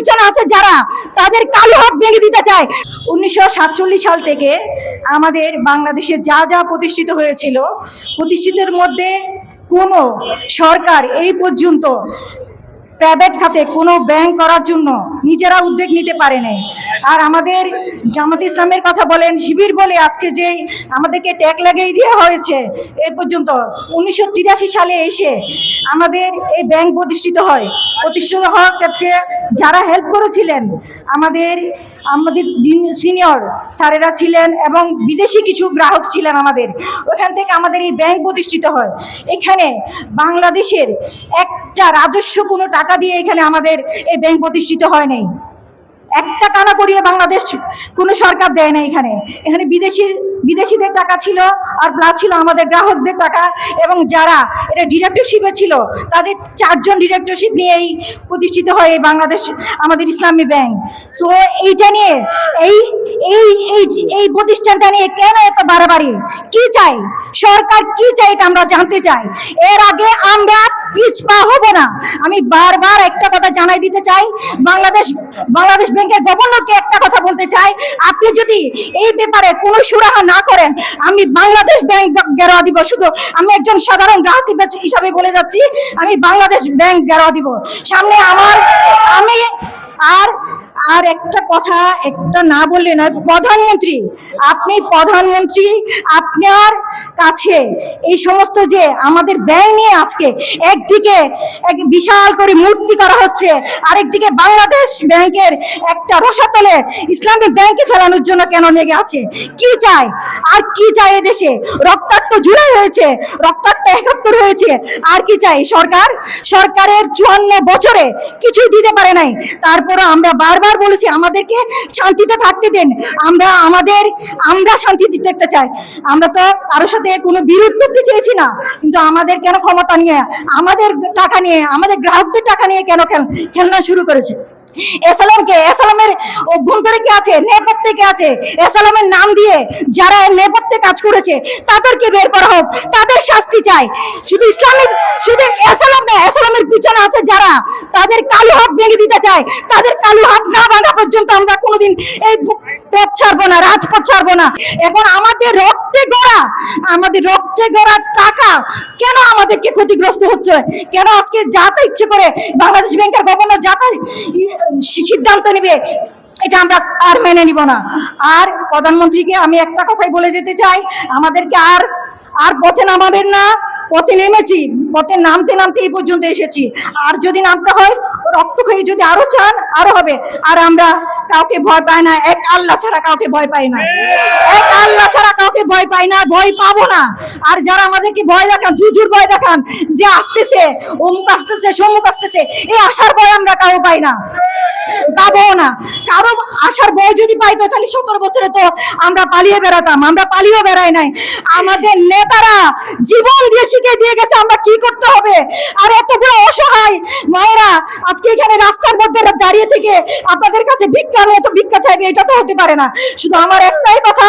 পিছনে আছে যারা, তাদের কালো হাত ভেঙে দিতে চায়। 1947 সাল থেকে আমাদের বাংলাদেশে যা যা প্রতিষ্ঠিত হয়েছিল, প্রতিষ্ঠিতের মধ্যে কোনো সরকার এই পর্যন্ত প্রাইভেট খাতে কোনো ব্যাংক করার জন্য নিজেরা উদ্যোগ নিতে পারে নাই। আর আমাদের জামাত ইসলামের কথা বলেন, শিবির বলে আজকে যে আমাদেরকে ট্যাগ লাগিয়ে দেওয়া হয়েছে, এই পর্যন্ত 1983 সালে এসে আমাদের এই ব্যাংক প্রতিষ্ঠিত হয়। প্রতিষ্ঠিত হওয়ার ক্ষেত্রে যারা হেল্প করেছিলেন আমাদের সিনিয়র স্যারেরা ছিলেন এবং বিদেশি কিছু গ্রাহক ছিলেন আমাদের, ওখান থেকে আমাদের এই ব্যাংক প্রতিষ্ঠিত হয়। এখানে বাংলাদেশের একটা রাজস্ব কোনো টাকা দিয়ে এখানে আমাদের এই ব্যাংক প্রতিষ্ঠিত হয় নাই। একটা কানা করিয়ে বাংলাদেশ কোনো সরকার দেয় না। এখানে এখানে বিদেশিদের টাকা ছিল আর প্লাস ছিল আমাদের গ্রাহকদের টাকা, এবং যারা এটা ডিরেক্টরশিপে ছিল তাদের 4 জন ডিরেক্টরশিপ নিয়েই প্রতিষ্ঠিত হয় এই বাংলাদেশ আমাদের ইসলামী ব্যাংক। সো এইটা নিয়ে এই এই এই এই প্রতিষ্ঠানটা নিয়ে কেন এত বাড়াবাড়ি, কি চাই সরকার, কি চাই এটা আমরা জানতে চাই। এর আগে আমরা পিছপা হব না। আমি বারবার একটা কথা জানাই দিতে চাই, বাংলাদেশ ব্যাংকের গভর্নরকে একটা কথা বলতে চাই, আপনি যদি এই ব্যাপারে কোনো সুরাহা না করেন, আমি বাংলাদেশ ব্যাংক গেরোয়া দিব। শুধু আমি একজন সাধারণ গ্রাহক হিসাবে বলে যাচ্ছি, আমি বাংলাদেশ ব্যাংক গেরোয়া দিব সামনে আমার। আমি আর একটা কথা একটা না বললে নয়, প্রধানমন্ত্রী, আপনি প্রধানমন্ত্রী, আপনার কাছে এই সমস্ত যে আমাদের ব্যাংক নিয়ে আজকে একদিকে এক বিশাল করে মূর্তি করা হচ্ছে, আরেকদিকে বাংলাদেশ ব্যাংকের একটা রসাতলে ইসলামী ব্যাংকে ফেলানোর জন্য কেন লেগে আছে? কি চায় আর কি চায়? এদেশে রক্তাক্ত জুলাই হয়েছে, রক্তাক্ত 71 হয়েছে, আর কি চাই? সরকারের 54 বছরে কিছুই দিতে পারে নাই। তারপরে আমরা বারবার বলেছি আমাদেরকে শান্তিতে থাকতে দেন, আমরা শান্তিতে থাকতে চাই। আমরা তো কারোর সাথে কোনো বিরোধ করতে চেয়েছি না, কিন্তু আমাদের কেন ক্ষমতা নিয়ে, আমাদের টাকা নিয়ে, আমাদের গ্রাহকদের টাকা নিয়ে কেন খেলনা শুরু করেছে? এসালামের অভ্যন্তরে কে আছে, নেপথ্যে কে আছে? এসালামের নাম দিয়ে যারা নেপথ্যে কাজ করেছে তাদেরকে বের করা হোক, তাদের শাস্তি চাই। শুধু এসালাম না, এসালামের পিছনে আছে যারা, তাদের কালো হাত ভেঙে দিতে চায়। তাদের কালো হাত না ভাঙা পর্যন্ত আমরা কোনোদিন এই পথ ছাড়বো না, রাজপথ ছাড়বো না। এখন আমাদের রক্তে গড়া টাকা কেন আমাদেরকে ক্ষতিগ্রস্ত হচ্ছে? কেন আজকে যাতে ইচ্ছে করে বাংলাদেশ ব্যাংকের গভর্নর যাতে সিদ্ধান্ত নেবে, এটা আমরা আর মেনে নিব না। আর প্রধানমন্ত্রীকে আমি একটা কথাই বলে যেতে চাই, আমাদেরকে আর পথে নামাবেন না। পথে নেমেছি, পথে নামতে এই পর্যন্ত এসেছি। আর যদি নামতে হয়, রক্ত খেয়ে যদি আরো চান আরো হবে। আর আমরা কাউকে ভয় পাই না, এক আল্লাহ ছাড়া কাউকে ভয় পাই না, এক আল্লাহ ছাড়া কাউকে ভয় পাই না, ভয় পাবো না। আর যারা আমাদেরকে ভয় দেখান, জুজুর ভয় দেখান যে আসতেছে, অমুক আসতেছে, সমুক আসতেছে, এই আশার ভয় আমরা কাউ পাই না, পাবো না। কারো আশার ভয় যদি পাইতো তাহলে 17 বছরে তো আমরা পালিয়ে বেড়াতাম। আমরা পালিয়েও বেড়াই নাই। আমাদের নেতারা জীবন দিয়ে শিখে দিয়ে গেছে আমরা কি করতে হবে। আর এত বড় অসহায় মায়েরা আজকে এখানে রাস্তার মধ্যে দাঁড়িয়ে থেকে আপনাদের কাছে ভিক্ষা চাইবে, এটা তো হতে পারে না। শুধু আমার একটাই কথা,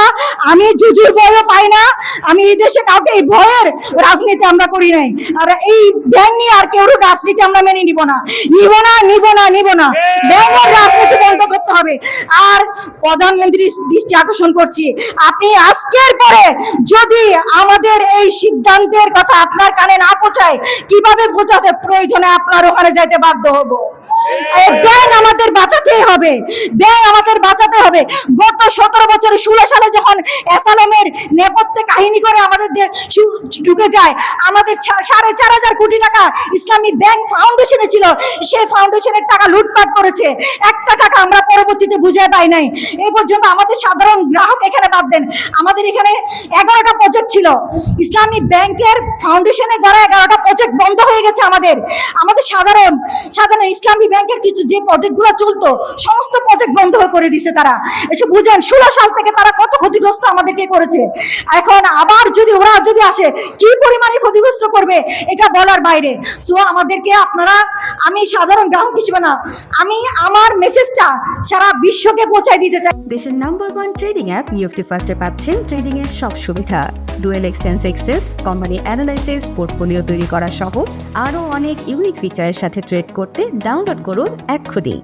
আমি জুজুর ভয়ও পাই না। আমি এই দেশে কাউকে এই ভয়ের রাজনীতি আমরা করি নাই। আর এই ব্যাংক নিয়ে আর কেউ রাজনীতি আমরা মেনে নিব না। ব্যাংকের রাজনীতি বন্ধ করতে হবে। আর প্রধানমন্ত্রীর দৃষ্টি আকর্ষণ করছি, আপনি আজকের পরে যদি আমাদের এই সিদ্ধান্তের কথা আপনার কানে না পৌঁছায়, কিভাবে পৌঁছাতে, প্রয়োজনে আপনার ওখানে যাইতে বাধ্য হব। ব্যাংক আমাদের বাঁচাতে হবে, ব্যাংক আমাদের বাঁচাতে হবে। গত 17 বছরে 16 সালে যখন এসালামের নেপথ্যে কাহিনী করে আমাদের ঢুকে যায়, আমাদের 4,500 কোটি টাকা ইসলামী ব্যাংক ফাউন্ডেশনে ছিল, সেই ফাউন্ডেশনের টাকা লুটপাট করেছে। একটা টাকা আমরা পরবর্তীতে বুঝে পাই নাই। এই পর্যন্ত আমাদের সাধারণ গ্রাহক এখানে বাদ দেন, আমাদের এখানে 11টা প্রজেক্ট ছিল ইসলামী ব্যাংকের ফাউন্ডেশনের দ্বারা, 11টা প্রজেক্ট বন্ধ হয়ে গেছে। আমাদের সাধারণ ইসলামী ব্যাংকের কিছু যে প্রজেক্টগুলো চলতো সমস্ত প্রজেক্ট বন্ধ করে দিয়েছে তারা। এসে বুঝেন 16 সাল থেকে তারা কত ক্ষতিগ্রস্ত আমাদেরকে করেছে। এখন আবার যদি ওরা আসে কি পরিমাণে ক্ষতিগ্রস্ত করবে এটা বলার বাইরে। সো আমাদেরকে আপনারা, আমি সাধারণ গ্রাহক হিসেবে না, আমি আমার মেসেজটা সারা বিশ্বকে পৌঁছায় দিতে চাই। দেশের নাম্বার 1 ট্রেডিং অ্যাপ নিফটি ফার্স্টে পাচ্ছেন ট্রেডিং এর সব সুবিধা, dual এক্সটেন্স access, company analysis, portfolio তৈরি করা সহ আরো অনেক ইউনিক ফিচারের সাথে ট্রেড করতে ডাউনলোড করুন এক্ষুনি।